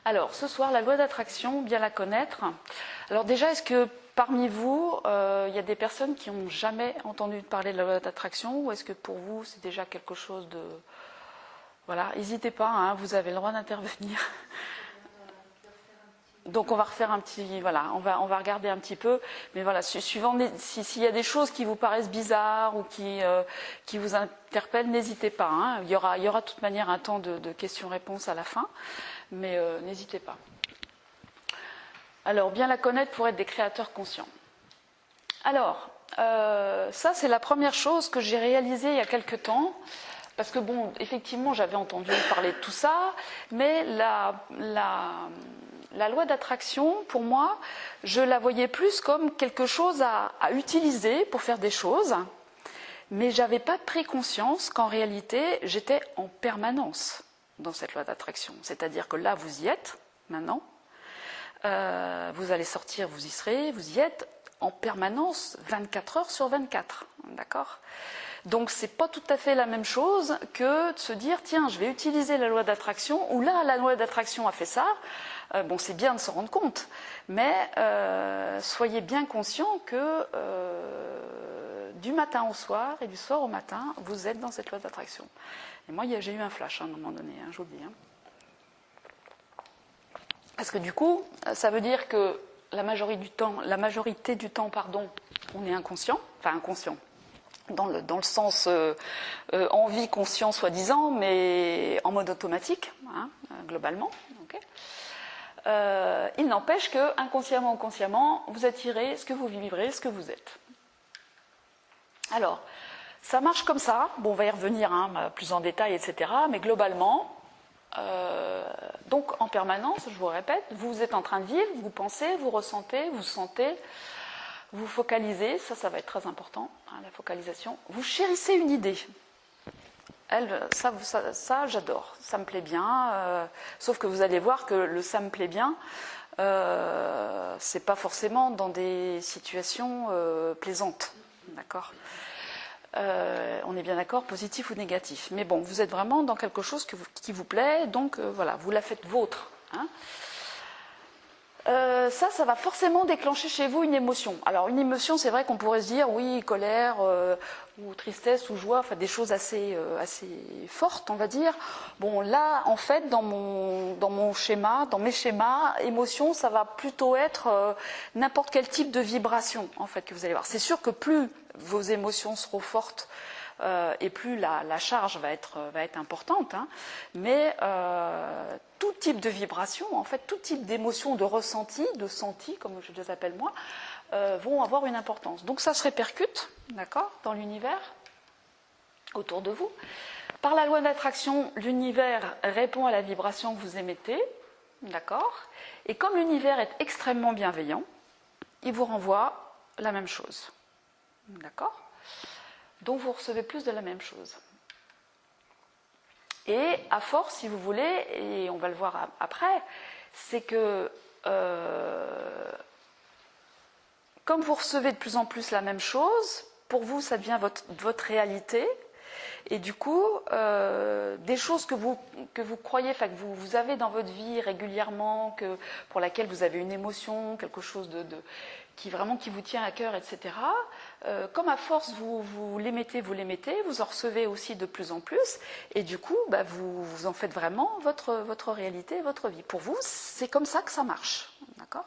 Alors, ce soir, la loi d'attraction, bien la connaître. Alors déjà, est-ce que parmi vous, il y a des personnes qui n'ont jamais entendu parler de la loi d'attraction, ou est-ce que pour vous, c'est déjà quelque chose de... Voilà, n'hésitez pas, hein, vous avez le droit d'intervenir. Donc on va refaire un petit, voilà, on va regarder un petit peu, mais voilà, suivant s'il y a des choses qui vous paraissent bizarres ou qui vous interpellent, n'hésitez pas. Hein, il y aura de toute manière un temps de questions-réponses à la fin, mais n'hésitez pas. Alors bien la connaître pour être des créateurs conscients. Alors ça c'est la première chose que j'ai réalisée il y a quelque temps. Parce que bon, effectivement, j'avais entendu parler de tout ça, mais la loi d'attraction, pour moi, je la voyais plus comme quelque chose à utiliser pour faire des choses, mais je n'avais pas pris conscience qu'en réalité, j'étais en permanence dans cette loi d'attraction. C'est-à-dire que là, vous y êtes, maintenant, vous allez sortir, vous y serez, vous y êtes en permanence, 24 heures sur 24, d'accord ? Donc c'est pas tout à fait la même chose que de se dire tiens je vais utiliser la loi d'attraction ou là la loi d'attraction a fait ça. Bon c'est bien de s'en rendre compte, mais soyez bien conscient que du matin au soir et du soir au matin vous êtes dans cette loi d'attraction. Et moi j'ai eu un flash à un moment donné, hein, j'oublie. Hein. Parce que du coup ça veut dire que la majorité du temps, on est inconscient, enfin inconscient. Dans le sens envie, conscient, soi-disant, mais en mode automatique, hein, globalement. Okay. Il n'empêche que, inconsciemment ou consciemment, vous attirez ce que vous vivrez, ce que vous êtes. Alors, ça marche comme ça. Bon, on va y revenir hein, plus en détail, etc. Mais globalement, donc en permanence, je vous répète, vous êtes en train de vivre, vous pensez, vous ressentez, vous sentez. Vous focalisez, ça va être très important, hein, la focalisation. Vous chérissez une idée. Ça j'adore, ça me plaît bien. Sauf que vous allez voir que le ça me plaît bien, c'est pas forcément dans des situations plaisantes, d'accord. On est bien d'accord, positif ou négatif. Mais bon, vous êtes vraiment dans quelque chose qui vous plaît, donc voilà, vous la faites vôtre. Hein. Ça va forcément déclencher chez vous une émotion. Alors une émotion, c'est vrai qu'on pourrait se dire, oui, colère, ou tristesse, ou joie, enfin des choses assez fortes, on va dire. Bon, là, en fait, dans mon schéma, dans mes schémas, émotion, ça va plutôt être n'importe quel type de vibration, en fait, que vous allez voir. C'est sûr que plus vos émotions seront fortes, et plus la charge va être importante, hein, mais tout type de vibration, en fait, tout type d'émotion, de ressenti, de senti, comme je les appelle moi, vont avoir une importance. Donc ça se répercute, d'accord, dans l'univers, autour de vous. Par la loi d'attraction, l'univers répond à la vibration que vous émettez, d'accord, et comme l'univers est extrêmement bienveillant, il vous renvoie la même chose, d'accord. Donc vous recevez plus de la même chose. Et à force, si vous voulez, et on va le voir après, c'est que comme vous recevez de plus en plus la même chose, pour vous ça devient votre réalité, et du coup, des choses que vous croyez, enfin que vous avez dans votre vie régulièrement, pour laquelle vous avez une émotion, quelque chose qui vous tient à cœur, etc. Comme à force vous l'émettez, vous en recevez aussi de plus en plus, et du coup, vous en faites vraiment votre réalité, votre vie. Pour vous, c'est comme ça que ça marche, d'accord ?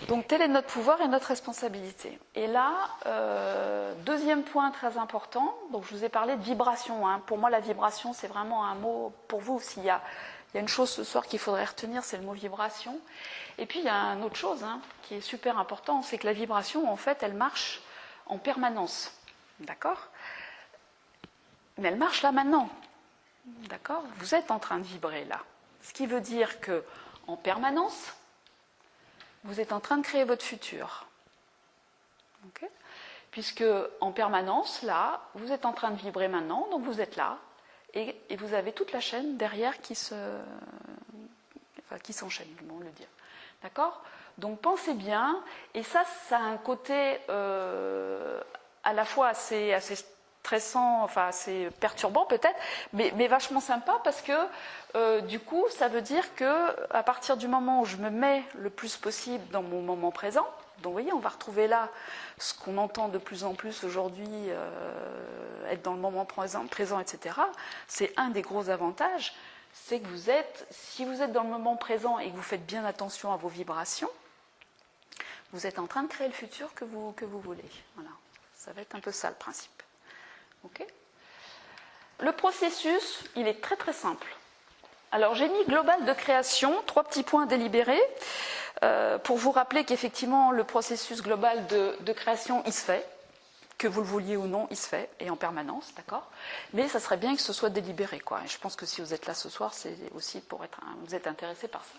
Donc tel est notre pouvoir et notre responsabilité. Et là, deuxième point très important, donc je vous ai parlé de vibration. Hein. Pour moi, la vibration, c'est vraiment un mot, pour vous, s'il y a une chose ce soir qu'il faudrait retenir, c'est le mot vibration. Et puis il y a une autre chose hein, qui est super important, c'est que la vibration, en fait, elle marche en permanence. D'accord ? Mais elle marche là maintenant. D'accord ? Vous êtes en train de vibrer là. Ce qui veut dire que en permanence, vous êtes en train de créer votre futur. Okay ? Puisque en permanence, là, vous êtes en train de vibrer maintenant, donc vous êtes là, et vous avez toute la chaîne derrière qui s'enchaîne, comment le dire. D'accord ? Donc pensez bien, et ça a un côté à la fois assez stressant, enfin c'est perturbant peut-être, mais vachement sympa parce que du coup ça veut dire que à partir du moment où je me mets le plus possible dans mon moment présent, donc vous voyez on va retrouver là ce qu'on entend de plus en plus aujourd'hui, être dans le moment présent, etc. C'est un des gros avantages, c'est que si vous êtes dans le moment présent et que vous faites bien attention à vos vibrations, vous êtes en train de créer le futur que vous voulez. Voilà, ça va être un peu ça le principe. Okay. Le processus, il est très très simple. Alors j'ai mis global de création, 3 petits points délibérés, pour vous rappeler qu'effectivement le processus global de création, il se fait, que vous le vouliez ou non, il se fait, et en permanence, d'accord. Mais ça serait bien que ce soit délibéré, quoi. Et je pense que si vous êtes là ce soir, c'est aussi pour vous êtes intéressé par ça.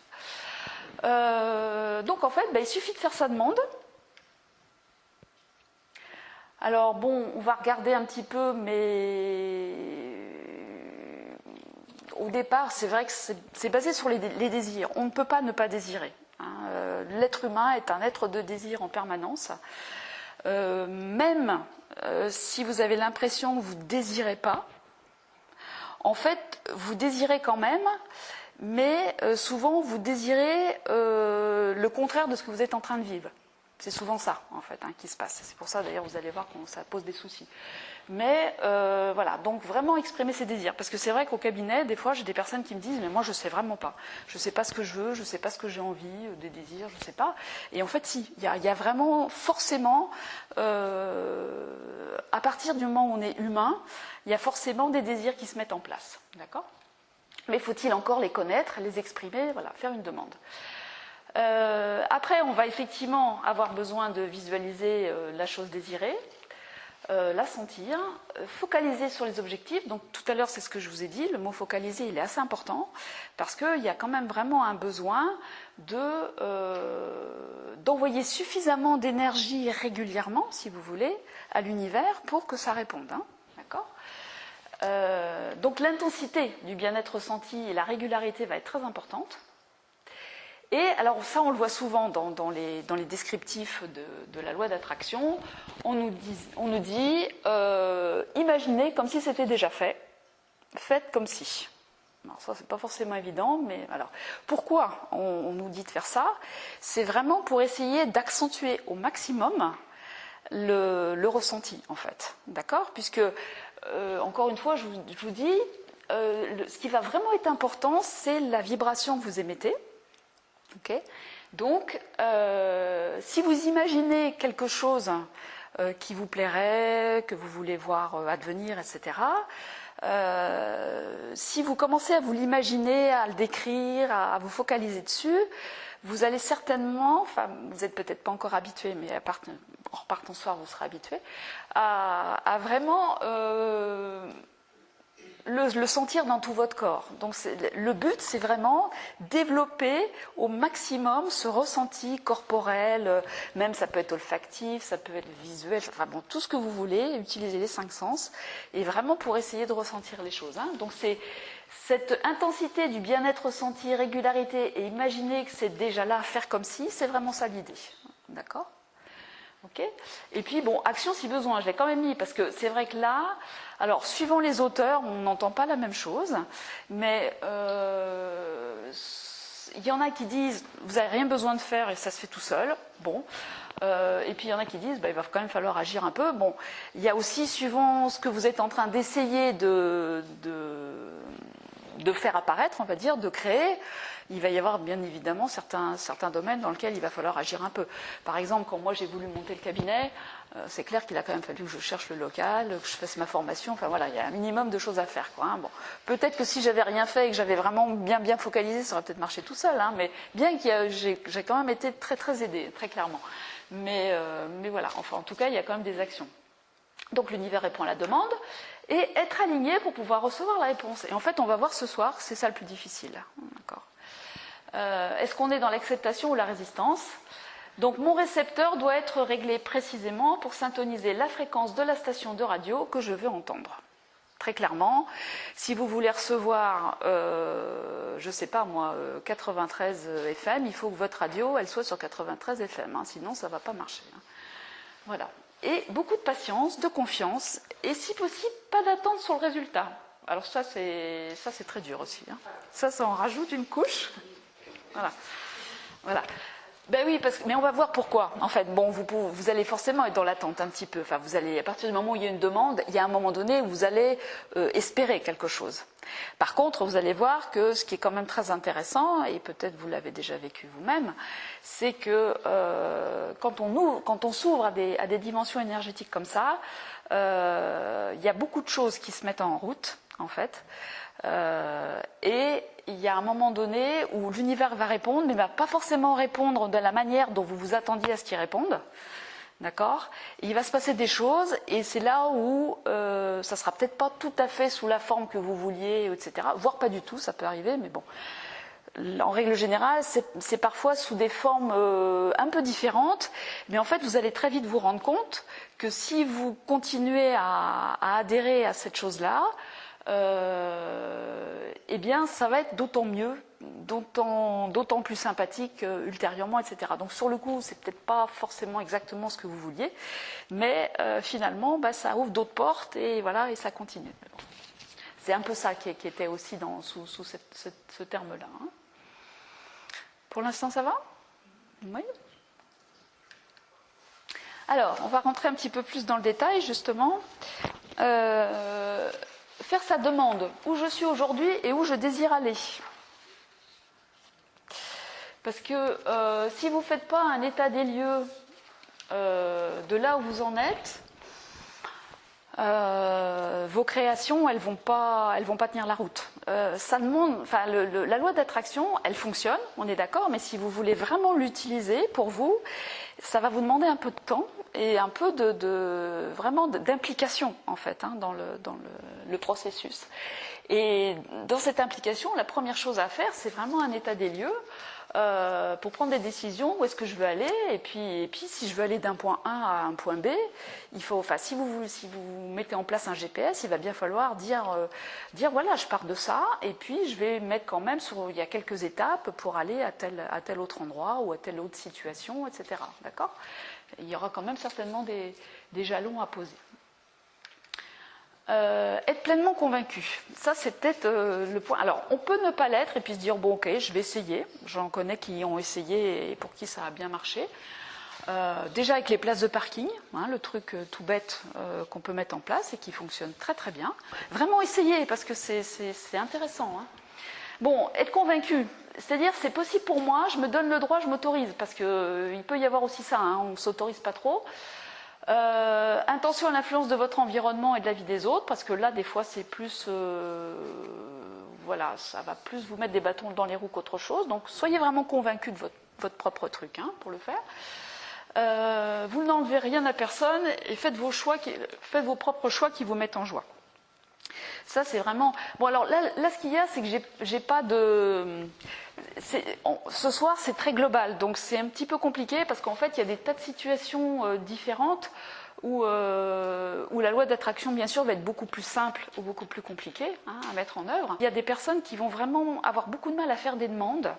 Donc en fait, il suffit de faire sa demande. Alors bon, on va regarder un petit peu, mais au départ, c'est vrai que c'est basé sur les désirs. On ne peut pas ne pas désirer. L'être humain est un être de désir en permanence. Même si vous avez l'impression que vous ne désirez pas, en fait, vous désirez quand même, mais souvent vous désirez le contraire de ce que vous êtes en train de vivre. C'est souvent ça, en fait, qui se passe. C'est pour ça, d'ailleurs, vous allez voir que ça pose des soucis. Mais voilà, donc vraiment exprimer ses désirs. Parce que c'est vrai qu'au cabinet, des fois, j'ai des personnes qui me disent « mais moi, je ne sais vraiment pas. Je ne sais pas ce que je veux, je ne sais pas ce que j'ai envie, des désirs, je ne sais pas. » Et en fait, si, il y a vraiment, forcément, à partir du moment où on est humain, il y a forcément des désirs qui se mettent en place. D'accord ? Mais faut-il encore les connaître, les exprimer, voilà, faire une demande. Après, on va effectivement avoir besoin de visualiser la chose désirée, la sentir, focaliser sur les objectifs. Donc tout à l'heure, c'est ce que je vous ai dit, le mot focaliser, il est assez important, parce qu'il y a quand même vraiment un besoin d'envoyer suffisamment d'énergie régulièrement, si vous voulez, à l'univers pour que ça réponde. D'accord ? Donc l'intensité du bien-être ressenti et la régularité va être très importante. Et alors ça, on le voit souvent dans les descriptifs de la loi d'attraction. On nous dit imaginez comme si c'était déjà fait, faites comme si. Alors ça, c'est pas forcément évident, mais alors pourquoi on nous dit de faire ça? C'est vraiment pour essayer d'accentuer au maximum le ressenti, en fait, d'accord? Puisque encore une fois, je vous dis, ce qui va vraiment être important, c'est la vibration que vous émettez. Okay. Donc, si vous imaginez quelque chose qui vous plairait, que vous voulez voir advenir, etc., si vous commencez à vous l'imaginer, à le décrire, à vous focaliser dessus, vous allez certainement, enfin, vous n'êtes peut-être pas encore habitué, mais en repartant ce soir, vous serez habitué, à vraiment le sentir dans tout votre corps. Donc le but, c'est vraiment développer au maximum ce ressenti corporel, même ça peut être olfactif, ça peut être visuel, enfin bon, tout ce que vous voulez, utiliser les 5 sens, et vraiment pour essayer de ressentir les choses. Donc c'est cette intensité du bien-être ressenti, régularité, et imaginer que c'est déjà là, faire comme si, c'est vraiment ça l'idée. D'accord ? Okay. Et puis, bon, action si besoin, je l'ai quand même mis, parce que c'est vrai que là, alors, suivant les auteurs, on n'entend pas la même chose, mais il y en a qui disent, vous n'avez rien besoin de faire et ça se fait tout seul, bon, et puis il y en a qui disent, il va quand même falloir agir un peu, bon, il y a aussi, suivant ce que vous êtes en train d'essayer de faire apparaître, on va dire, de créer, il va y avoir bien évidemment certains domaines dans lesquels il va falloir agir un peu. Par exemple, quand moi j'ai voulu monter le cabinet, c'est clair qu'il a quand même fallu que je cherche le local, que je fasse ma formation, enfin voilà, il y a un minimum de choses à faire, quoi. Bon, peut-être que si j'avais rien fait et que j'avais vraiment bien focalisé, ça aurait peut-être marché tout seul, mais bien que j'ai quand même été très très aidée, très clairement. Mais voilà, enfin en tout cas, il y a quand même des actions. Donc l'univers répond à la demande, et être aligné pour pouvoir recevoir la réponse. Et en fait, on va voir ce soir, c'est ça le plus difficile. D'accord. Est-ce qu'on est dans l'acceptation ou la résistance ? Donc mon récepteur doit être réglé précisément pour syntoniser la fréquence de la station de radio que je veux entendre. Très clairement, si vous voulez recevoir, je ne sais pas moi, 93 FM, il faut que votre radio, elle soit sur 93 FM, sinon ça ne va pas marcher. Voilà. Et beaucoup de patience, de confiance, et si possible, pas d'attente sur le résultat. Alors ça, c'est très dur aussi. Hein. Ça en rajoute une couche. Voilà. Voilà. Ben oui, mais on va voir pourquoi. En fait, bon, vous allez forcément être dans l'attente un petit peu. Enfin, vous allez, à partir du moment où il y a une demande, il y a un moment donné où vous allez espérer quelque chose. Par contre, vous allez voir que ce qui est quand même très intéressant, et peut-être vous l'avez déjà vécu vous-même, c'est que quand on s'ouvre à des dimensions énergétiques comme ça, il y a beaucoup de choses qui se mettent en route, en fait. Et il y a un moment donné où l'univers va répondre, mais ne va pas forcément répondre de la manière dont vous vous attendiez à ce qu'il réponde. D'accord ? Il va se passer des choses, et c'est là où ça sera peut-être pas tout à fait sous la forme que vous vouliez, etc. Voire pas du tout, ça peut arriver, mais bon. En règle générale, c'est parfois sous des formes un peu différentes, mais en fait, vous allez très vite vous rendre compte que si vous continuez à adhérer à cette chose-là, eh bien, ça va être d'autant mieux, d'autant plus sympathique ultérieurement, etc. Donc, sur le coup, c'est peut-être pas forcément exactement ce que vous vouliez, mais finalement, ça ouvre d'autres portes et voilà, et ça continue. Bon. C'est un peu ça qui était aussi sous ce terme-là. Hein. Pour l'instant, ça va ? Oui. Alors, on va rentrer un petit peu plus dans le détail, justement. Faire sa demande, où je suis aujourd'hui et où je désire aller. Parce que si vous ne faites pas un état des lieux de là où vous en êtes, vos créations, elles vont pas tenir la route. Ça demande, enfin, la loi d'attraction, elle fonctionne, on est d'accord, mais si vous voulez vraiment l'utiliser pour vous, ça va vous demander un peu de temps et un peu vraiment d'implication en fait dans le processus. Et dans cette implication, la première chose à faire, c'est vraiment un état des lieux pour prendre des décisions, où est-ce que je veux aller, et puis si je veux aller d'un point A à un point B, il faut, enfin, si vous mettez en place un GPS, il va bien falloir dire voilà, je pars de ça, et puis je vais mettre quand même il y a quelques étapes pour aller à tel autre endroit ou à telle autre situation, etc. D'accord ? Il y aura quand même certainement des jalons à poser. Être pleinement convaincu, ça c'est peut-être le point. Alors on peut ne pas l'être et puis se dire bon ok, je vais essayer. J'en connais qui ont essayé et pour qui ça a bien marché. Déjà avec les places de parking, le truc tout bête qu'on peut mettre en place et qui fonctionne très très bien. Vraiment essayer parce que c'est intéressant. Hein. Bon, être convaincu, c'est-à-dire c'est possible pour moi, je me donne le droit, je m'autorise parce que il peut y avoir aussi ça, on ne s'autorise pas trop. Attention à l'influence de votre environnement et de la vie des autres, parce que là, des fois, c'est plus... voilà, ça va plus vous mettre des bâtons dans les roues qu'autre chose. Donc, soyez vraiment convaincus de votre propre truc pour le faire. Vous n'enlevez rien à personne et faites vos propres choix qui vous mettent en joie. Ça, c'est vraiment... Bon, alors là ce qu'il y a, c'est que j'ai pas de... Ce soir, c'est très global, donc c'est un petit peu compliqué parce qu'en fait, il y a des tas de situations différentes où la loi d'attraction, bien sûr, va être beaucoup plus simple ou beaucoup plus compliquée à mettre en œuvre. Il y a des personnes qui vont vraiment avoir beaucoup de mal à faire des demandes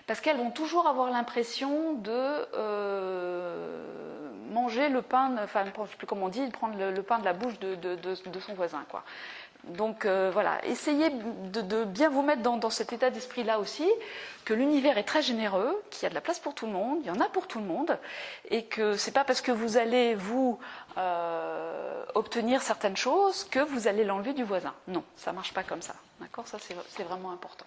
parce qu'elles vont toujours avoir l'impression de manger le pain, enfin, je ne sais plus comment on dit, prendre le pain de la bouche de son voisin, quoi. Donc voilà, essayez de bien vous mettre dans cet état d'esprit-là aussi, que l'univers est très généreux, qu'il y a de la place pour tout le monde, il y en a pour tout le monde, et que c'est pas parce que vous allez obtenir certaines choses que vous allez l'enlever du voisin. Non, ça marche pas comme ça. D'accord ? Ça c'est vraiment important.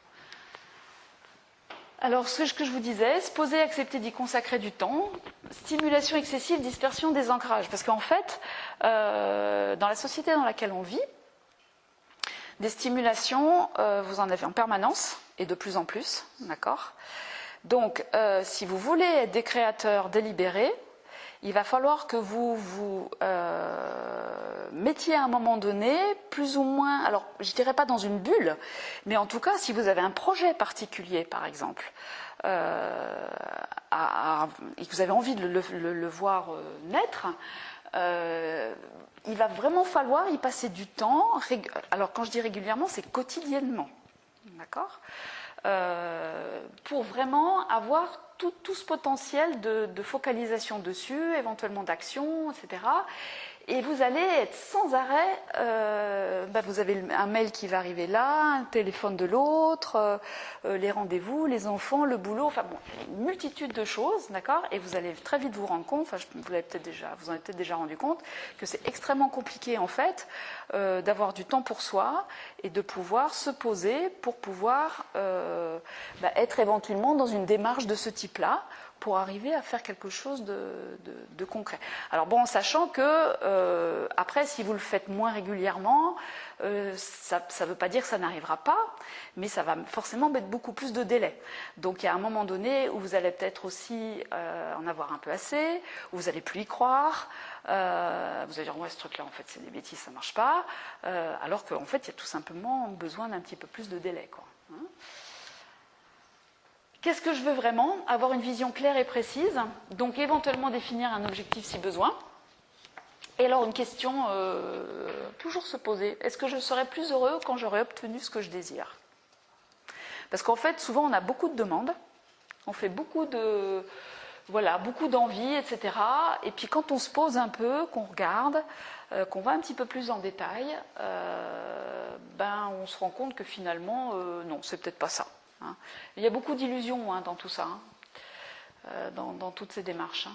Alors, ce que je vous disais, se poser, accepter d'y consacrer du temps, stimulation excessive, dispersion, désancrage. Parce qu'en fait, dans la société dans laquelle on vit, des stimulations, vous en avez en permanence et de plus en plus, d'accord ? Donc, si vous voulez être des créateurs délibérés, il va falloir que vous mettiez à un moment donné, plus ou moins, alors je dirais pas dans une bulle, mais en tout cas, si vous avez un projet particulier, par exemple, et que vous avez envie de le voir naître, il va vraiment falloir y passer du temps. Alors quand je dis régulièrement, c'est quotidiennement, d'accord ? pour vraiment avoir tout ce potentiel de focalisation dessus, éventuellement d'action, etc. Et vous allez être sans arrêt, vous avez un mail qui va arriver là, un téléphone de l'autre, les rendez-vous, les enfants, le boulot, enfin bon, une multitude de choses, d'accord. Et vous allez très vite vous rendre compte, enfin vous en avez peut-être déjà rendu compte, que c'est extrêmement compliqué en fait d'avoir du temps pour soi et de pouvoir se poser pour pouvoir être éventuellement dans une démarche de ce type-là, pour arriver à faire quelque chose de concret. Alors bon, en sachant que, après, si vous le faites moins régulièrement, ça ne veut pas dire que ça n'arrivera pas, mais ça va forcément mettre beaucoup plus de délai. Donc il y a un moment donné où vous allez peut-être aussi en avoir un peu assez, où vous n'allez plus y croire, vous allez dire, ouais, ce truc-là, en fait, c'est des bêtises, ça ne marche pas, alors qu'en fait, il y a tout simplement besoin d'un petit peu plus de délai, quoi. Qu'est-ce que je veux vraiment? Avoir une vision claire et précise, donc éventuellement définir un objectif si besoin. Et alors une question, toujours se poser, est-ce que je serai plus heureux quand j'aurai obtenu ce que je désire? Parce qu'en fait, souvent on a beaucoup de demandes, on fait beaucoup d'envie, etc. Et puis quand on se pose un peu, qu'on regarde, qu'on va un petit peu plus en détail, on se rend compte que finalement, non, c'est peut-être pas ça. Il y a beaucoup d'illusions dans tout ça, dans toutes ces démarches.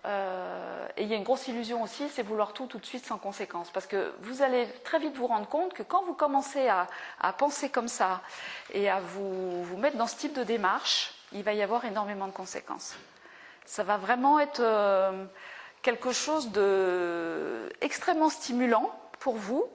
Et il y a une grosse illusion aussi, c'est vouloir tout de suite sans conséquence. Parce que vous allez très vite vous rendre compte que quand vous commencez à penser comme ça et à vous mettre dans ce type de démarche, il va y avoir énormément de conséquences. Ça va vraiment être quelque chose d'extrêmement stimulant pour vous,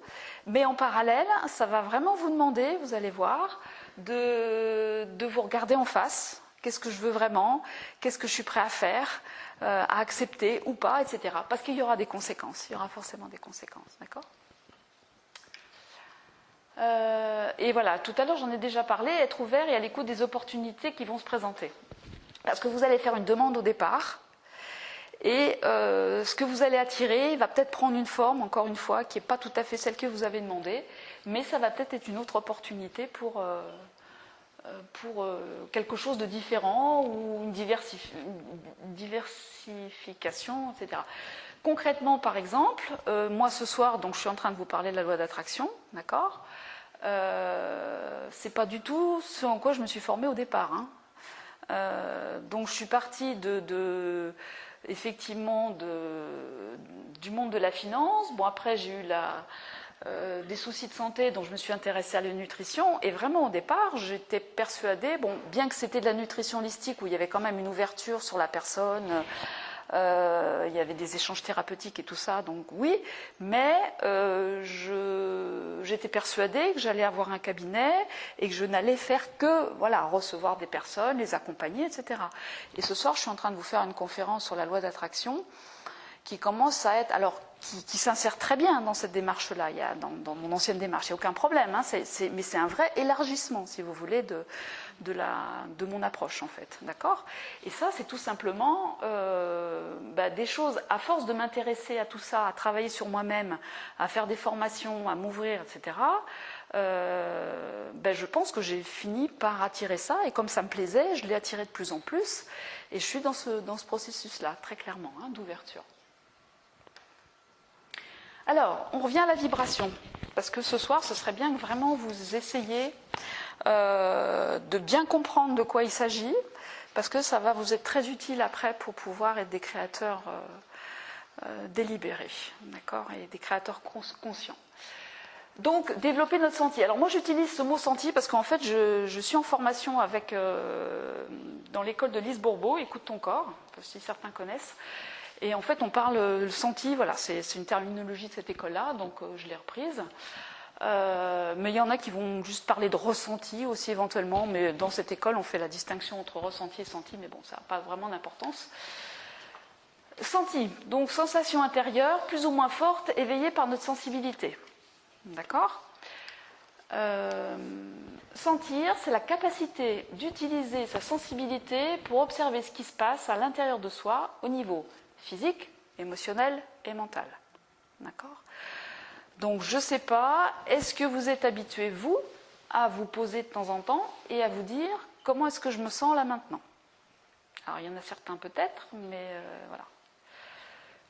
mais en parallèle, ça va vraiment vous demander, vous allez voir, de vous regarder en face. Qu'est-ce que je veux vraiment? Qu'est-ce que je suis prêt à faire, à accepter ou pas, etc. Parce qu'il y aura des conséquences. Il y aura forcément des conséquences, d'accord? Et voilà, tout à l'heure j'en ai déjà parlé, être ouvert et à l'écoute des opportunités qui vont se présenter. Parce que vous allez faire une demande au départ, et ce que vous allez attirer va peut-être prendre une forme, encore une fois, qui n'est pas tout à fait celle que vous avez demandée, mais ça va peut-être être une autre opportunité pour quelque chose de différent ou une diversification, etc. Concrètement, par exemple, moi ce soir, donc je suis en train de vous parler de la loi d'attraction, d'accord? C'est pas du tout ce en quoi je me suis formée au départ. Donc je suis partie effectivement du monde de la finance. Bon, après j'ai eu des soucis de santé, donc je me suis intéressée à la nutrition. Et vraiment au départ, j'étais persuadée, bon, bien que c'était de la nutrition holistique où il y avait quand même une ouverture sur la personne, il y avait des échanges thérapeutiques et tout ça, donc oui, mais j'étais persuadée que j'allais avoir un cabinet et que je n'allais faire que recevoir des personnes, les accompagner, etc. Et ce soir, je suis en train de vous faire une conférence sur la loi d'attraction qui commence à être, alors qui s'insère très bien dans cette démarche-là, dans mon ancienne démarche, il n'y a aucun problème, mais c'est un vrai élargissement, si vous voulez, de mon approche, en fait, d'accord? Et ça, c'est tout simplement des choses, à force de m'intéresser à tout ça, à travailler sur moi-même, à faire des formations, à m'ouvrir, etc., je pense que j'ai fini par attirer ça, et comme ça me plaisait, je l'ai attiré de plus en plus, et je suis dans ce processus-là, très clairement, d'ouverture. Alors, on revient à la vibration, parce que ce soir, ce serait bien que vraiment vous essayiez de bien comprendre de quoi il s'agit, parce que ça va vous être très utile après pour pouvoir être des créateurs délibérés, d'accord, et des créateurs conscients. Donc, développer notre senti. Alors moi, j'utilise ce mot senti parce qu'en fait, je suis en formation dans l'école de Lise Bourbeau, Écoute ton corps, si certains connaissent. Et en fait, on parle le senti, voilà, c'est une terminologie de cette école-là, donc je l'ai reprise. Mais il y en a qui vont juste parler de ressenti aussi éventuellement, mais dans cette école, on fait la distinction entre ressenti et senti, mais bon, ça n'a pas vraiment d'importance. Senti, donc sensation intérieure, plus ou moins forte, éveillée par notre sensibilité. D'accord ? Sentir, c'est la capacité d'utiliser sa sensibilité pour observer ce qui se passe à l'intérieur de soi, au niveau physique, émotionnel et mental. D'accord ? Donc, je ne sais pas, est-ce que vous êtes habitué, vous, à vous poser de temps en temps et à vous dire comment est-ce que je me sens là maintenant. Alors il y en a certains peut-être, mais voilà.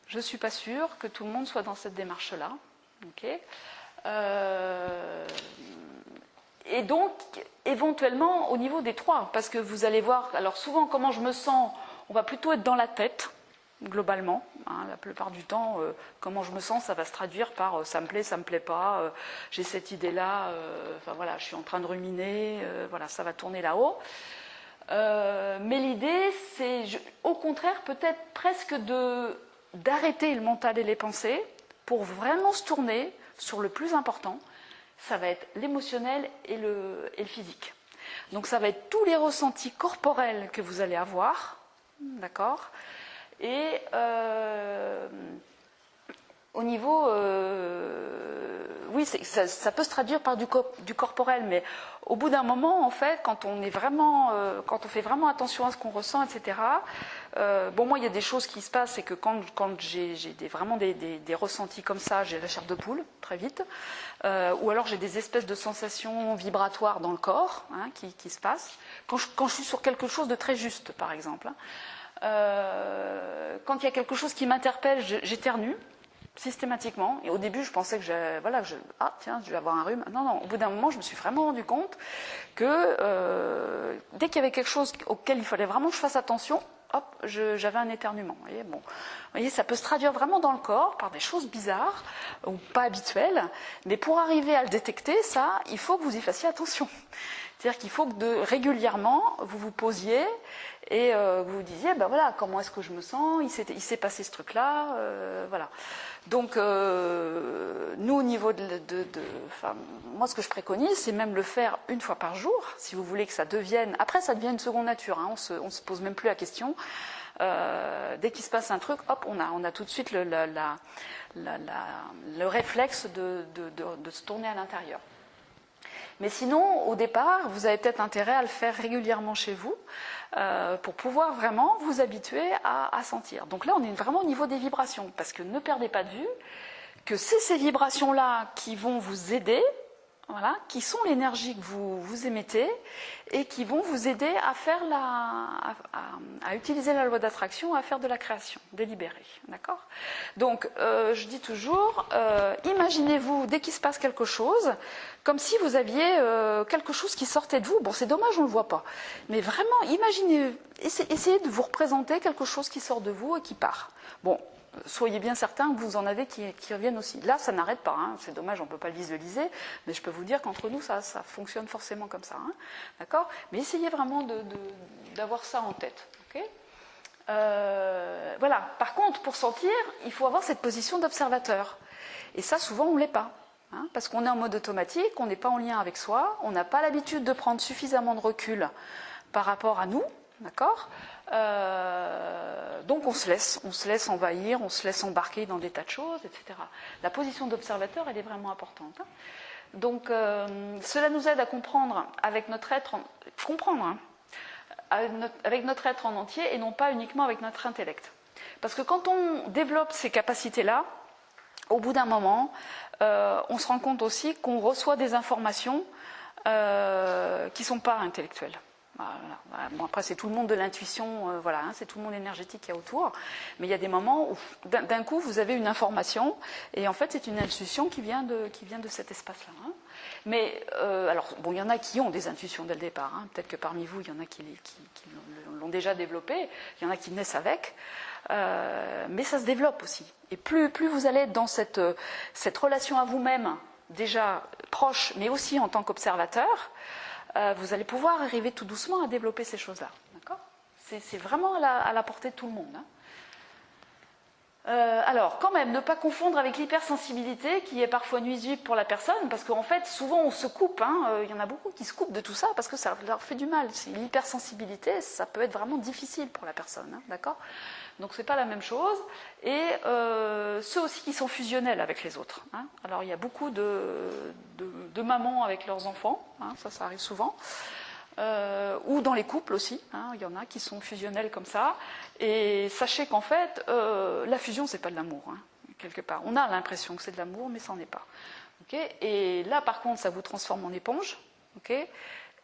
Je ne suis pas sûre que tout le monde soit dans cette démarche-là. Okay. Et donc, éventuellement, au niveau des trois, parce que vous allez voir, alors souvent, comment je me sens, on va plutôt être dans la tête, globalement. Hein, la plupart du temps, comment je me sens, ça va se traduire par ça me plaît pas, j'ai cette idée-là, enfin voilà, je suis en train de ruminer, voilà, ça va tourner là-haut. Mais l'idée, c'est, au contraire, peut-être presque d'arrêter le mental et les pensées pour vraiment se tourner sur le plus important. Ça va être l'émotionnel et le physique. Donc ça va être tous les ressentis corporels que vous allez avoir, d'accord ? Et au niveau, oui, ça peut se traduire par du corporel, mais au bout d'un moment, en fait, quand on fait vraiment attention à ce qu'on ressent, etc. Bon, moi, il y a des choses qui se passent, c'est que quand j'ai vraiment des ressentis comme ça, j'ai la chair de poule très vite, ou alors j'ai des espèces de sensations vibratoires dans le corps hein, qui se passent. Quand je suis sur quelque chose de très juste, par exemple, hein, quand il y a quelque chose qui m'interpelle, j'éternue. Systématiquement. Et au début, je pensais que je vais avoir un rhume. Non, non. Au bout d'un moment, je me suis vraiment rendu compte que dès qu'il y avait quelque chose auquel il fallait vraiment que je fasse attention, hop, j'avais un éternuement. Vous voyez, bon. Vous voyez, ça peut se traduire vraiment dans le corps par des choses bizarres ou pas habituelles. Mais pour arriver à le détecter, ça, il faut que vous y fassiez attention. C'est-à-dire qu'il faut que régulièrement, vous vous posiez et vous vous disiez, ben voilà, comment est-ce que je me sens ? Il s'est passé ce truc-là, voilà. Donc, nous, au niveau enfin, moi, ce que je préconise, c'est même le faire une fois par jour, si vous voulez que ça devienne... Après, ça devient une seconde nature, hein, on se pose même plus la question. Dès qu'il se passe un truc, hop, on a tout de suite le réflexe de se tourner à l'intérieur. Mais sinon, au départ, vous avez peut-être intérêt à le faire régulièrement chez vous pour pouvoir vraiment vous habituer à sentir. Donc là, on est vraiment au niveau des vibrations, parce que ne perdez pas de vue que c'est ces vibrations-là qui vont vous aider, voilà, qui sont l'énergie que vous émettez et qui vont vous aider à faire à utiliser la loi d'attraction, à faire de la création délibérée, d'accord ? Donc, je dis toujours, imaginez-vous dès qu'il se passe quelque chose, comme si vous aviez quelque chose qui sortait de vous. Bon, c'est dommage, on ne le voit pas, mais vraiment, imaginez, essayez de vous représenter quelque chose qui sort de vous et qui part. Bon. Soyez bien certains que vous en avez qui reviennent aussi. Là, ça n'arrête pas, hein. C'est dommage, on ne peut pas le visualiser, mais je peux vous dire qu'entre nous, ça fonctionne forcément comme ça. Hein. D'accord ? Mais essayez vraiment d'avoir ça en tête. Okay ? Voilà. Par contre, pour sentir, il faut avoir cette position d'observateur. Et ça, souvent, on ne l'est pas. Hein, parce qu'on est en mode automatique, on n'est pas en lien avec soi, on n'a pas l'habitude de prendre suffisamment de recul par rapport à nous. D'accord ? Donc on se laisse envahir, on se laisse embarquer dans des tas de choses, etc. La position d'observateur, elle est vraiment importante. Hein. Donc cela nous aide à comprendre avec notre être, avec notre être en entier et non pas uniquement avec notre intellect. Parce que quand on développe ces capacités-là, au bout d'un moment, on se rend compte aussi qu'on reçoit des informations qui ne sont pas intellectuelles. Voilà. Bon, après, c'est tout le monde de l'intuition, voilà, hein, c'est tout le monde énergétique qu'il y a autour. Mais il y a des moments où, d'un coup, vous avez une information, et en fait, c'est une intuition qui vient de cet espace-là. Hein. Mais, alors, bon, il y en a qui ont des intuitions dès le départ. Hein. Peut-être que parmi vous, il y en a qui l'ont déjà développé, il y en a qui naissent avec. Mais ça se développe aussi. Et plus vous allez être dans cette relation à vous-même, déjà proche, mais aussi en tant qu'observateur, vous allez pouvoir arriver tout doucement à développer ces choses-là. D'accord ? C'est vraiment à la portée de tout le monde. Hein. Alors, quand même, ne pas confondre avec l'hypersensibilité qui est parfois nuisible pour la personne, parce qu'en fait, souvent on se coupe. Hein, il y en a beaucoup qui se coupent de tout ça parce que ça leur fait du mal. L'hypersensibilité, ça peut être vraiment difficile pour la personne. Hein, d'accord ? Donc, c'est pas la même chose. Et ceux aussi qui sont fusionnels avec les autres. Hein. Alors, il y a beaucoup de mamans avec leurs enfants. Hein, ça arrive souvent. Ou dans les couples aussi, hein, il y en a qui sont fusionnels comme ça. Et sachez qu'en fait, la fusion, c'est pas de l'amour, hein, quelque part. On a l'impression que c'est de l'amour, mais ça n'en est pas. Okay ? Et là, par contre, ça vous transforme en éponge. ok,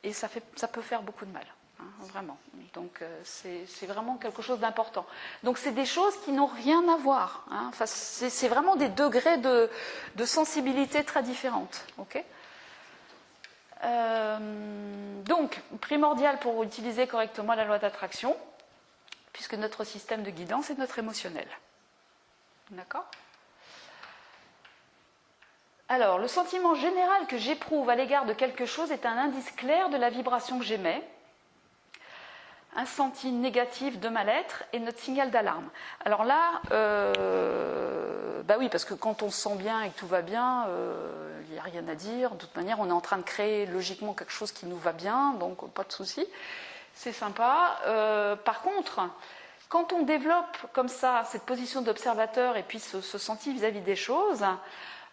et ça peut faire beaucoup de mal, hein, vraiment. Donc c'est vraiment quelque chose d'important. Donc c'est des choses qui n'ont rien à voir, hein. Enfin, c'est vraiment des degrés de sensibilité très différentes, ok. Donc primordial pour utiliser correctement la loi d'attraction, puisque notre système de guidance est notre émotionnel. D'accord ? Alors, le sentiment général que j'éprouve à l'égard de quelque chose est un indice clair de la vibration que j'émets, un senti négatif de mal-être et notre signal d'alarme. Alors là, bah oui, parce que quand on se sent bien et que tout va bien, il n'y a rien à dire. De toute manière, on est en train de créer logiquement quelque chose qui nous va bien, donc pas de souci. C'est sympa. Par contre, quand on développe comme ça cette position d'observateur et puis ce senti vis-à-vis des choses,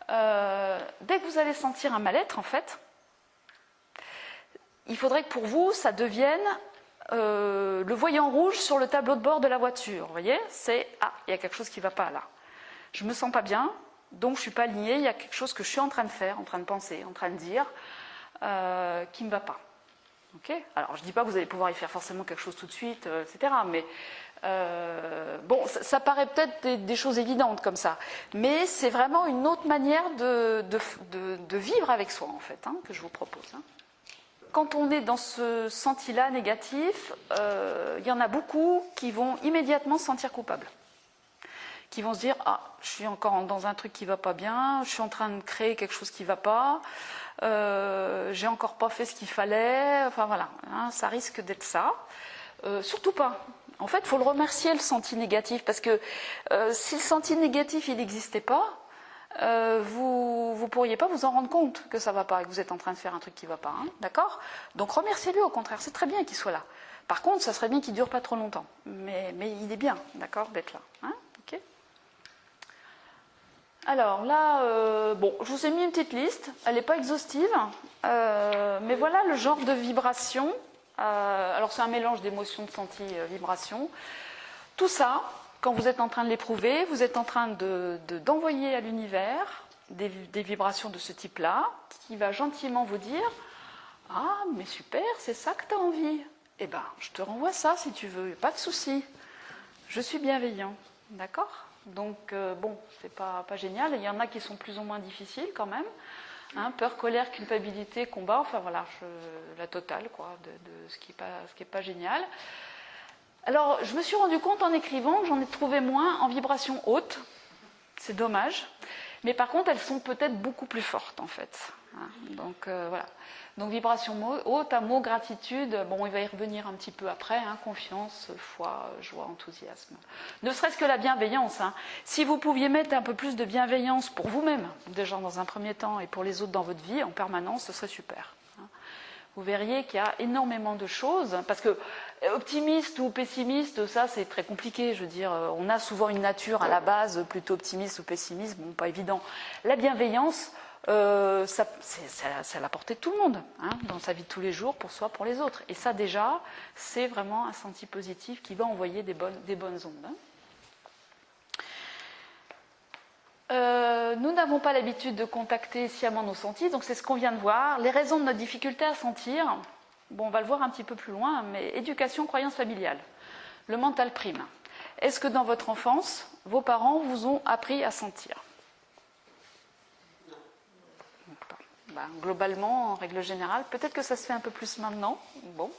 dès que vous allez sentir un mal-être, en fait, il faudrait que pour vous, ça devienne le voyant rouge sur le tableau de bord de la voiture. Vous voyez, c'est « Ah, il y a quelque chose qui ne va pas là. Je ne me sens pas bien, donc je ne suis pas alignée, il y a quelque chose que je suis en train de faire, en train de penser, en train de dire, qui ne me va pas. » Okay. Alors, je ne dis pas que vous allez pouvoir y faire forcément quelque chose tout de suite, etc. Mais bon, ça paraît peut-être des choses évidentes comme ça. Mais c'est vraiment une autre manière de vivre avec soi, en fait, hein, que je vous propose. Hein. Quand on est dans ce senti-là négatif, il y en a beaucoup qui vont immédiatement se sentir coupables. Qui vont se dire « Ah, je suis encore dans un truc qui ne va pas bien, je suis en train de créer quelque chose qui ne va pas, j'ai encore pas fait ce qu'il fallait. » Enfin voilà, hein, ça risque d'être ça. Surtout pas. En fait, il faut le remercier, le senti négatif, parce que si le senti négatif il n'existait pas, vous ne pourriez pas vous en rendre compte que ça ne va pas et que vous êtes en train de faire un truc qui ne va pas. Hein, d'accord ? Donc remerciez-le au contraire, c'est très bien qu'il soit là. Par contre, ça serait bien qu'il ne dure pas trop longtemps. Mais il est bien, d'accord, d'être là. Hein, ok ? Alors là, bon, je vous ai mis une petite liste, elle n'est pas exhaustive, mais voilà le genre de vibration. Alors c'est un mélange d'émotions, de sentis, vibrations. Tout ça, quand vous êtes en train de l'éprouver, vous êtes en train d'envoyer à l'univers des vibrations de ce type-là, qui va gentiment vous dire « Ah, mais super, c'est ça que tu as envie. Eh bien, je te renvoie ça si tu veux, pas de souci. Je suis bienveillant. » D'accord ? Donc, bon, c'est pas génial. Il y en a qui sont plus ou moins difficiles quand même. Hein, peur, colère, culpabilité, combat, enfin voilà, la totale, quoi, de ce qui est pas génial. Alors, je me suis rendu compte en écrivant que j'en ai trouvé moins en vibration haute. C'est dommage. Mais par contre, elles sont peut-être beaucoup plus fortes, en fait. Hein, donc, voilà. Donc, vibration haute, amour, gratitude, bon, il va y revenir un petit peu après, hein, confiance, foi, joie, enthousiasme. Ne serait-ce que la bienveillance. Hein. Si vous pouviez mettre un peu plus de bienveillance pour vous-même, déjà dans un premier temps, et pour les autres dans votre vie, en permanence, ce serait super. Hein. Vous verriez qu'il y a énormément de choses, parce que optimiste ou pessimiste, ça c'est très compliqué, je veux dire, on a souvent une nature à la base plutôt optimiste ou pessimiste, bon, pas évident. La bienveillance, c'est à la portée de tout le monde, hein, dans sa vie de tous les jours, pour soi, pour les autres. Et ça déjà, c'est vraiment un senti positif qui va envoyer des bonnes ondes. Hein. Nous n'avons pas l'habitude de contacter sciemment nos sentis, donc c'est ce qu'on vient de voir. Les raisons de notre difficulté à sentir, bon, on va le voir un petit peu plus loin, mais éducation, croyance familiale, le mental prime. Est-ce que dans votre enfance, vos parents vous ont appris à sentir ? Globalement, en règle générale, peut-être que ça se fait un peu plus maintenant. Bon.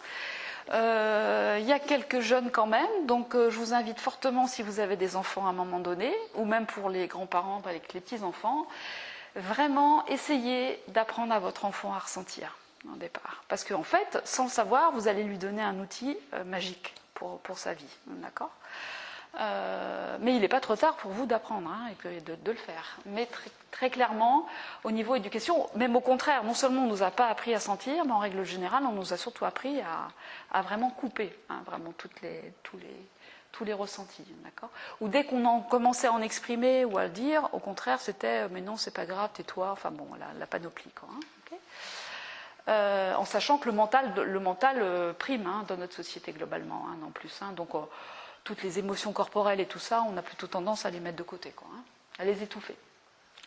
Il y a quelques jeunes quand même, donc je vous invite fortement, si vous avez des enfants à un moment donné, ou même pour les grands-parents avec les petits-enfants, vraiment essayez d'apprendre à votre enfant à ressentir au départ. Parce qu'en fait, sans le savoir, vous allez lui donner un outil magique pour sa vie. D'accord ? Mais il n'est pas trop tard pour vous d'apprendre hein, et de le faire. Mais très clairement, au niveau éducation, même au contraire, non seulement on ne nous a pas appris à sentir, mais en règle générale, on nous a surtout appris à vraiment couper, hein, vraiment tous les ressentis. D'accord ? Ou dès qu'on commençait à en exprimer ou à le dire, au contraire, c'était « mais non, c'est pas grave, tais-toi », enfin bon, la panoplie. Quoi, hein, okay ? En sachant que le mental prime hein, dans notre société globalement, hein, non plus. Hein, donc, toutes les émotions corporelles et tout ça, on a plutôt tendance à les mettre de côté, quoi, hein, à les étouffer.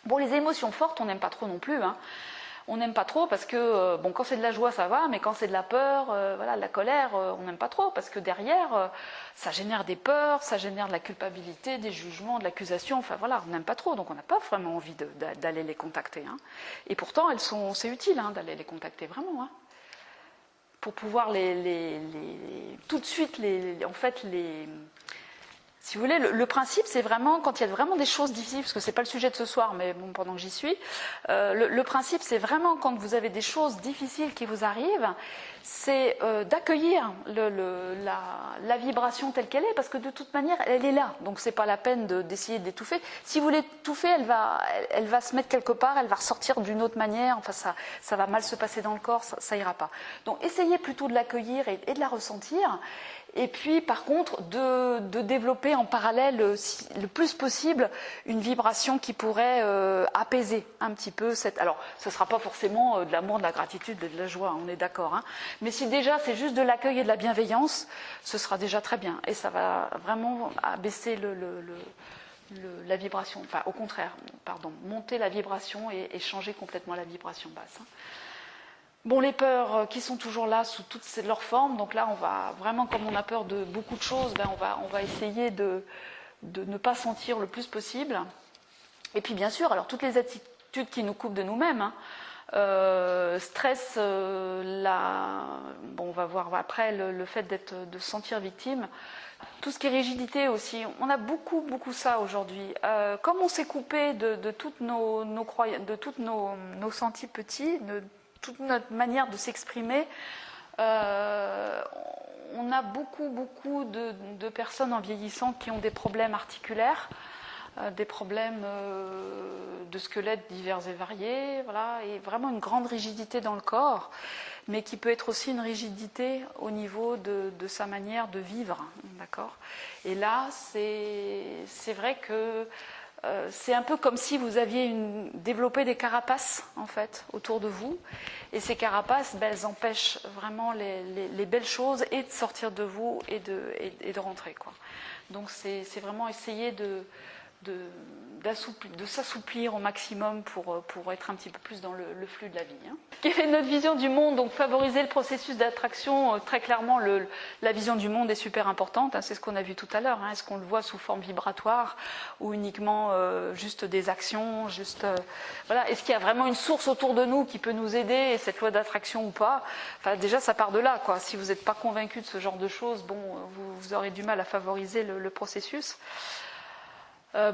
Bon, les émotions fortes, on n'aime pas trop non plus. Hein. On n'aime pas trop parce que, bon, quand c'est de la joie, ça va, mais quand c'est de la peur, voilà, de la colère, on n'aime pas trop parce que derrière, ça génère des peurs, ça génère de la culpabilité, des jugements, de l'accusation, enfin voilà, on n'aime pas trop, donc on n'a pas vraiment envie d'aller les contacter. Hein. Et pourtant, c'est utile hein, d'aller les contacter, vraiment. Hein. Pour pouvoir tout de suite, si vous voulez, le principe, c'est vraiment, quand il y a vraiment des choses difficiles, parce que ce n'est pas le sujet de ce soir, mais bon, pendant que j'y suis, le principe, c'est vraiment quand vous avez des choses difficiles qui vous arrivent, c'est d'accueillir la vibration telle qu'elle est, parce que de toute manière, elle est là. Donc, ce n'est pas la peine d'essayer de l'étouffer. Si vous l'étouffez, elle va se mettre quelque part, elle va ressortir d'une autre manière, enfin, ça va mal se passer dans le corps, ça ira pas. Donc, essayez plutôt de l'accueillir et de la ressentir. Et puis, par contre, de développer en parallèle, le plus possible, une vibration qui pourrait apaiser un petit peu cette... Alors, ce ne sera pas forcément de l'amour, de la gratitude, de la joie, on est d'accord. Hein. Mais si déjà c'est juste de l'accueil et de la bienveillance, ce sera déjà très bien. Et ça va vraiment abaisser la vibration. Enfin, au contraire, pardon, monter la vibration et changer complètement la vibration basse. Hein. Bon, les peurs qui sont toujours là sous toutes leurs formes, donc là on va vraiment, comme on a peur de beaucoup de choses, ben on va essayer de ne pas sentir le plus possible. Et puis bien sûr, alors toutes les attitudes qui nous coupent de nous-mêmes, hein, stress, bon, on va voir après le fait de se sentir victime. Tout ce qui est rigidité aussi, on a beaucoup ça aujourd'hui. Comme on s'est coupé de toutes nos croyances, de toutes nos sentis petits, toute notre manière de s'exprimer, on a beaucoup de personnes en vieillissant qui ont des problèmes articulaires, des problèmes de squelette divers et variés, voilà, et vraiment une grande rigidité dans le corps, mais qui peut être aussi une rigidité au niveau de sa manière de vivre, d'accord ? Et là, c'est vrai que c'est un peu comme si vous aviez développé des carapaces en fait autour de vous, et ces carapaces, ben, elles empêchent vraiment les belles choses et de sortir de vous et de rentrer, quoi. Donc c'est vraiment essayer de s'assouplir au maximum pour être un petit peu plus dans le flux de la vie. Hein. Quelle est notre vision du monde ? Donc favoriser le processus d'attraction, très clairement la vision du monde est super importante, hein, c'est ce qu'on a vu tout à l'heure. Hein. Est-ce qu'on le voit sous forme vibratoire ou uniquement juste des actions, voilà. Est-ce qu'il y a vraiment une source autour de nous qui peut nous aider, et cette loi d'attraction ou pas ? Enfin, déjà ça part de là, quoi. Si vous n'êtes pas convaincu de ce genre de choses, bon, vous aurez du mal à favoriser le processus.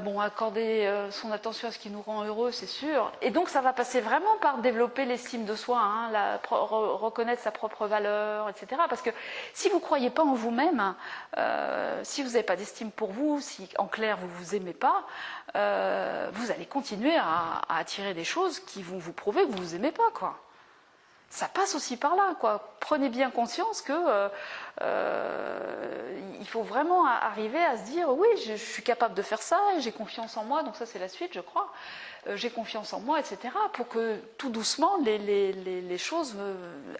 Bon, accorder son attention à ce qui nous rend heureux, c'est sûr. Et donc, ça va passer vraiment par développer l'estime de soi, hein, reconnaître sa propre valeur, etc. Parce que si vous ne croyez pas en vous-même, si vous n'avez pas d'estime pour vous, si en clair vous ne vous aimez pas, vous allez continuer à attirer des choses qui vont vous prouver que vous ne vous aimez pas, quoi. Ça passe aussi par là, quoi. Prenez bien conscience que il faut vraiment arriver à se dire oui, je suis capable de faire ça, et j'ai confiance en moi, donc ça c'est la suite, je crois. J'ai confiance en moi, etc. Pour que tout doucement les choses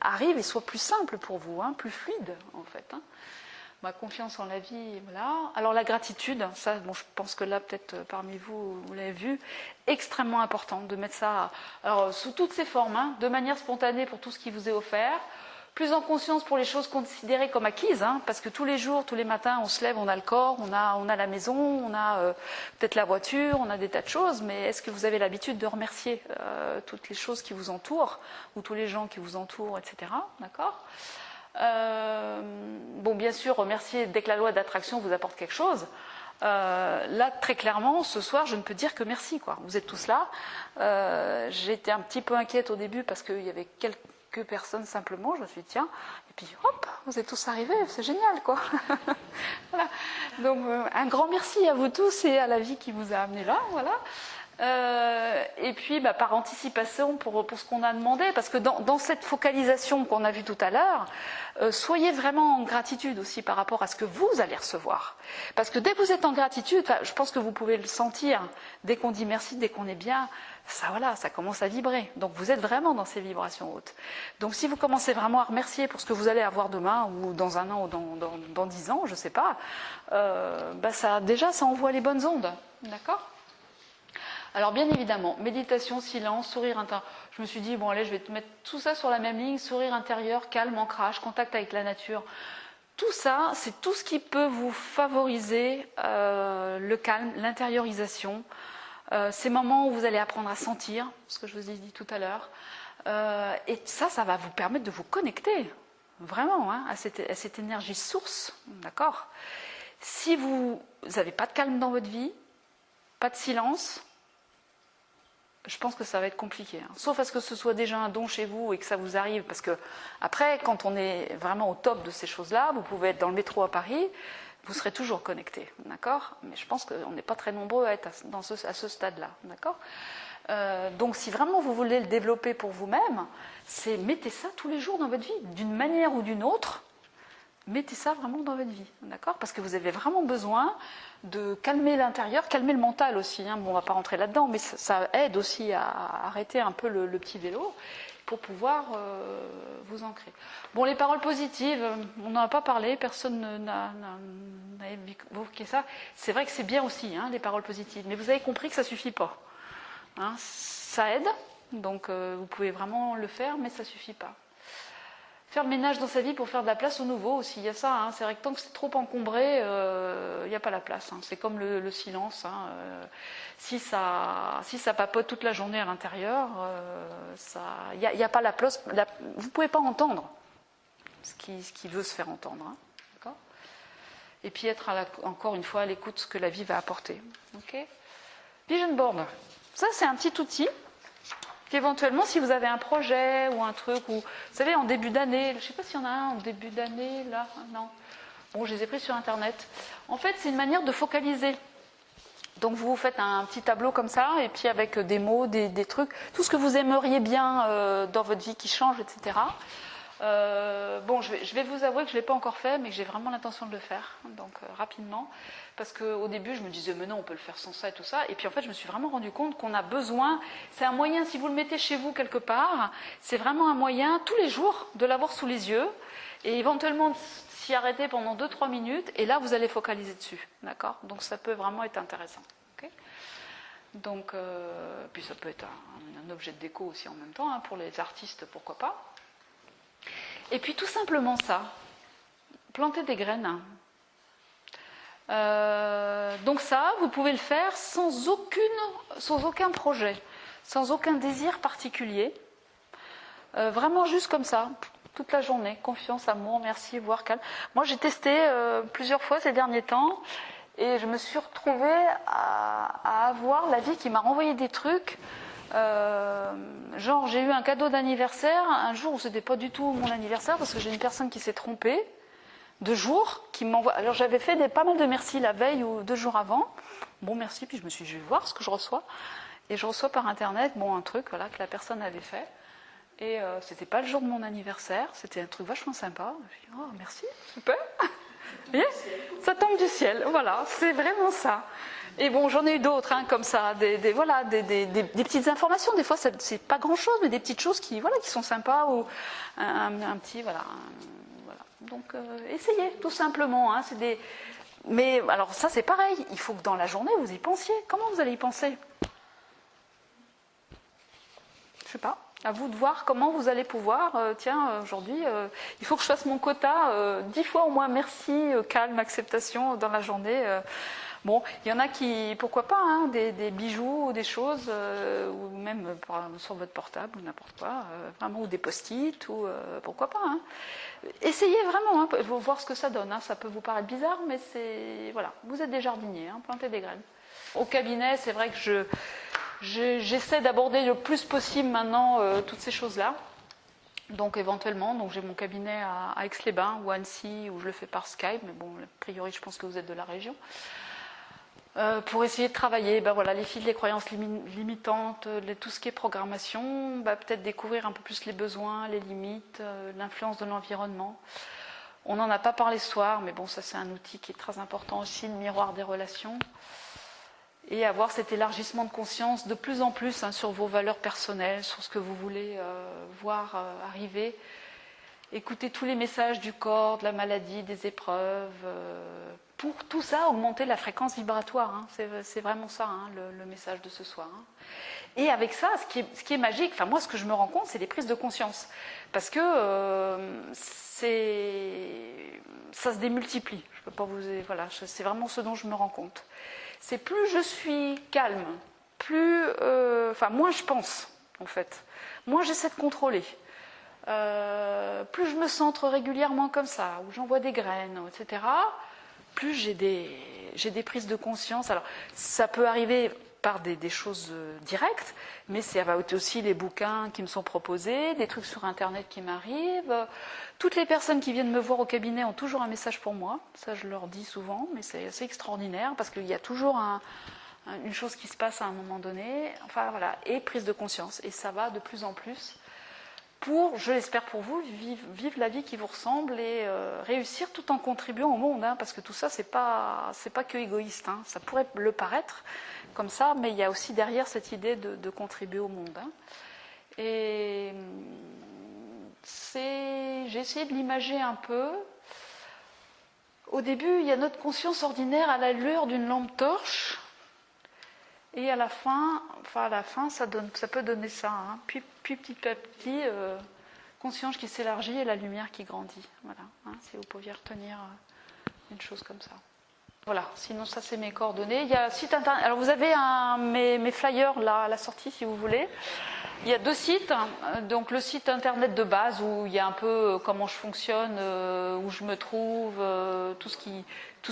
arrivent et soient plus simples pour vous, hein, plus fluides en fait. Hein. Ma confiance en la vie, voilà. Alors la gratitude, ça, bon, je pense que là, peut-être parmi vous, vous l'avez vu, extrêmement important de mettre ça, alors sous toutes ses formes, hein, de manière spontanée pour tout ce qui vous est offert, plus en conscience pour les choses considérées comme acquises, hein, parce que tous les jours, tous les matins, on se lève, on a le corps, on a la maison, on a peut-être la voiture, on a des tas de choses, mais est-ce que vous avez l'habitude de remercier toutes les choses qui vous entourent, ou tous les gens qui vous entourent, etc. D'accord ? Bon, bien sûr, remercier dès que la loi d'attraction vous apporte quelque chose. Là, très clairement, ce soir, je ne peux dire que merci, quoi. Vous êtes tous là. J'étais un petit peu inquiète au début parce qu'il y avait quelques personnes simplement. Je me suis dit, tiens, et puis hop, vous êtes tous arrivés, c'est génial, quoi. Voilà. Donc, un grand merci à vous tous et à la vie qui vous a amené là, voilà. Et puis par anticipation pour ce qu'on a demandé, parce que dans cette focalisation qu'on a vue tout à l'heure, soyez vraiment en gratitude aussi par rapport à ce que vous allez recevoir, parce que dès que vous êtes en gratitude, je pense que vous pouvez le sentir, dès qu'on dit merci, dès qu'on est bien, ça, voilà, ça commence à vibrer, donc vous êtes vraiment dans ces vibrations hautes. Donc si vous commencez vraiment à remercier pour ce que vous allez avoir demain ou dans un an ou dans 10 ans, je sais pas, ça envoie les bonnes ondes, d'accord ? Alors bien évidemment, méditation, silence, sourire intérieur. Je me suis dit, bon allez, je vais te mettre tout ça sur la même ligne, sourire intérieur, calme, ancrage, contact avec la nature. Tout ça, c'est tout ce qui peut vous favoriser le calme, l'intériorisation, ces moments où vous allez apprendre à sentir, ce que je vous ai dit tout à l'heure. Et ça va vous permettre de vous connecter, vraiment, hein, à cette énergie source, d'accord ? Si vous n'avez pas de calme dans votre vie, pas de silence, je pense que ça va être compliqué. Hein. Sauf à ce que ce soit déjà un don chez vous et que ça vous arrive. Parce que après, quand on est vraiment au top de ces choses-là, vous pouvez être dans le métro à Paris, vous serez toujours connecté, d'accord ? Mais je pense qu'on n'est pas très nombreux à être à ce stade-là, d'accord ? Donc si vraiment vous voulez le développer pour vous-même, c'est mettez ça tous les jours dans votre vie, d'une manière ou d'une autre. Mettez ça vraiment dans votre vie, d'accord ? Parce que vous avez vraiment besoin de calmer l'intérieur, calmer le mental aussi. Hein. Bon, on ne va pas rentrer là-dedans, mais ça aide aussi à arrêter un peu le petit vélo pour pouvoir vous ancrer. Bon, les paroles positives, on n'en a pas parlé, personne n'a évoqué ça. C'est vrai que c'est bien aussi, hein, les paroles positives, mais vous avez compris que ça ne suffit pas. Hein, ça aide, donc vous pouvez vraiment le faire, mais ça ne suffit pas. Faire le ménage dans sa vie pour faire de la place au nouveau aussi, il y a ça, hein, c'est vrai que tant que c'est trop encombré, il n'y a pas la place, hein, c'est comme le silence, hein, si ça papote toute la journée à l'intérieur, il n'y a pas la place, vous ne pouvez pas entendre ce qui veut se faire entendre, hein, d'accord ? Et puis être encore une fois à l'écoute de ce que la vie va apporter. Okay ? Vision board, ça c'est un petit outil. Éventuellement, si vous avez un projet ou un truc, ou vous savez, en début d'année, je ne sais pas s'il y en a un en début d'année, là, non. Bon, je les ai pris sur Internet. En fait, c'est une manière de focaliser. Donc, vous faites un petit tableau comme ça, et puis avec des mots, des trucs, tout ce que vous aimeriez bien dans votre vie qui change, etc. Bon, je vais vous avouer que je ne l'ai pas encore fait, mais que j'ai vraiment l'intention de le faire, donc rapidement. Parce qu'au début, je me disais, mais non, on peut le faire sans ça et tout ça. Et puis en fait, je me suis vraiment rendu compte qu'on a besoin, c'est un moyen, si vous le mettez chez vous quelque part, c'est vraiment un moyen, tous les jours, de l'avoir sous les yeux, et éventuellement s'y arrêter pendant 2-3 minutes, et là, vous allez focaliser dessus, d'accord ? Donc ça peut vraiment être intéressant. Okay ? Donc, puis ça peut être un objet de déco aussi en même temps, hein, pour les artistes, pourquoi pas. Et puis tout simplement ça, planter des graines. Donc ça, vous pouvez le faire sans aucun projet, sans aucun désir particulier. Vraiment juste comme ça, toute la journée, confiance, amour, merci, voire calme. Moi j'ai testé plusieurs fois ces derniers temps et je me suis retrouvée à avoir la vie qui m'a renvoyé des trucs. Genre j'ai eu un cadeau d'anniversaire un jour où c'était pas du tout mon anniversaire parce que j'ai une personne qui s'est trompée de jour qui m'envoie. Alors j'avais fait pas mal de merci la veille ou 2 jours avant. Bon merci, puis je me suis dit je vais voir ce que je reçois et je reçois par internet un truc voilà que la personne avait fait et c'était pas le jour de mon anniversaire, c'était un truc vachement sympa. Je dis oh merci, super. Vous voyez, ça tombe du ciel, voilà, c'est vraiment ça. Et bon, j'en ai eu d'autres, hein, comme ça, des petites informations. Des fois, c'est pas grand-chose, mais des petites choses qui sont sympas ou un petit, voilà. Donc, essayez, tout simplement. Hein, mais alors, ça, c'est pareil. Il faut que dans la journée, vous y pensiez. Comment vous allez y penser ? Je sais pas. À vous de voir comment vous allez pouvoir. Tiens, aujourd'hui, il faut que je fasse mon quota 10 fois au moins merci, calme, acceptation dans la journée. Bon, il y en a qui, pourquoi pas, hein, des bijoux ou des choses, ou même sur votre portable ou n'importe quoi, vraiment, ou des post-it, ou pourquoi pas. Hein. Essayez vraiment, hein, voir ce que ça donne. Hein, ça peut vous paraître bizarre, mais c'est voilà, vous êtes des jardiniers, hein, plantez des graines. Au cabinet, c'est vrai que j'essaie d'aborder le plus possible maintenant toutes ces choses-là. Donc éventuellement, j'ai mon cabinet à Aix-les-Bains ou à Annecy, où je le fais par Skype, mais bon, a priori, je pense que vous êtes de la région. Pour essayer de travailler les fils des croyances limitantes, tout ce qui est programmation, peut-être découvrir un peu plus les besoins, les limites, l'influence de l'environnement. On n'en a pas parlé ce soir, mais bon, ça c'est un outil qui est très important aussi, le miroir des relations. Et avoir cet élargissement de conscience de plus en plus sur vos valeurs personnelles, sur ce que vous voulez voir arriver. Écoutez tous les messages du corps, de la maladie, des épreuves, pour tout ça augmenter la fréquence vibratoire. Hein. C'est vraiment ça, hein, le message de ce soir. Hein. Et avec ça, ce qui est magique, enfin moi ce que je me rends compte, c'est les prises de conscience. Parce que ça se démultiplie. Je peux pas vous, voilà, c'est vraiment ce dont je me rends compte. C'est plus je suis calme, plus, moins je pense en fait, moins j'essaie de contrôler. Plus je me centre régulièrement comme ça, où j'envoie des graines, etc., plus j'ai des prises de conscience. Alors, ça peut arriver par des choses directes, mais ça va être aussi les bouquins qui me sont proposés, des trucs sur Internet qui m'arrivent. Toutes les personnes qui viennent me voir au cabinet ont toujours un message pour moi. Ça, je leur dis souvent, mais c'est assez extraordinaire, parce qu'il y a toujours une chose qui se passe à un moment donné. Enfin, voilà, et prise de conscience. Et ça va de plus en plus pour, je l'espère pour vous, vivre la vie qui vous ressemble et réussir tout en contribuant au monde, hein, parce que tout ça, c'est pas que égoïste, hein, ça pourrait le paraître comme ça, mais il y a aussi derrière cette idée de contribuer au monde. Hein. Et j'ai essayé de l'imager un peu. Au début, il y a notre conscience ordinaire à la lueur d'une lampe torche, et à la fin, ça peut donner ça. Hein. Puis petit à petit, conscience qui s'élargit et la lumière qui grandit. Voilà. Hein, si vous pouviez retenir une chose comme ça. Voilà. Sinon, ça c'est mes coordonnées. Il y a un site internet. Alors vous avez mes flyers là à la sortie si vous voulez. Il y a 2 sites. Donc le site internet de base où il y a un peu comment je fonctionne, où je me trouve, tout ce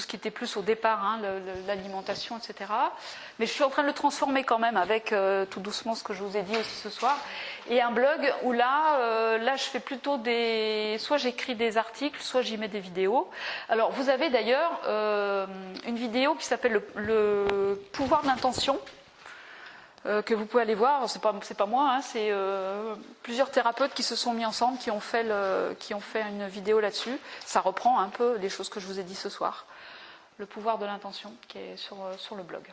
qui était plus au départ, hein, l'alimentation, etc. Mais je suis en train de le transformer quand même avec tout doucement ce que je vous ai dit aussi ce soir. Et un blog où là je fais plutôt soit j'écris des articles, soit j'y mets des vidéos. Alors vous avez d'ailleurs une vidéo qui s'appelle le pouvoir de l'intention. Que vous pouvez aller voir, c'est pas moi, hein, c'est plusieurs thérapeutes qui se sont mis ensemble, qui ont fait une vidéo là-dessus. Ça reprend un peu les choses que je vous ai dit ce soir. Le pouvoir de l'intention qui est sur le blog.